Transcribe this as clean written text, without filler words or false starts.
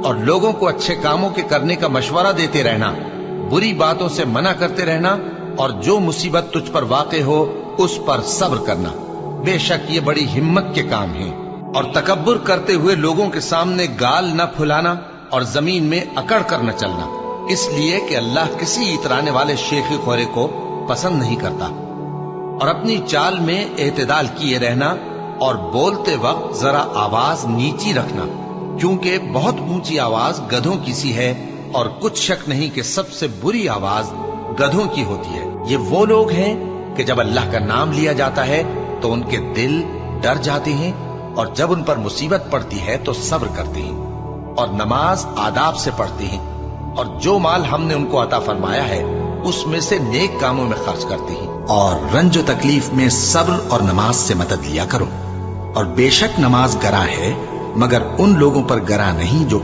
और लोगों को अच्छे कामों के करने का मशवरा देते रहना, बुरी बातों से मना करते रहना और जो मुसीबत तुझ पर वाक़े हो उस पर सब्र करना। बेशक ये बड़ी हिम्मत के काम हैं। और तकब्बुर करते हुए लोगों के सामने गाल न फुलाना और जमीन में अकड़ कर न चलना, इसलिए कि अल्लाह किसी इतराने वाले शेखी खोरे को पसंद नहीं करता। और अपनी चाल में एतदाल किए रहना और बोलते वक्त जरा आवाज नीची रखना, क्योंकि बहुत ऊंची आवाज गधों की सी है और कुछ शक नहीं कि सबसे बुरी आवाज गधों की होती है। ये वो लोग हैं कि जब अल्लाह का नाम लिया जाता है तो उनके दिल डर जाते हैं और जब उन पर मुसीबत पड़ती है तो सब्र करते हैं और नमाज आदाब से पढ़ते हैं और जो माल हमने उनको अता फरमाया है उसमें से नेक कामों में खर्च करते हैं और रंज तकलीफ में सब्र और नमाज से मदद लिया करो। और बेशक नमाज गरा है, मगर उन लोगों पर गरा नहीं जो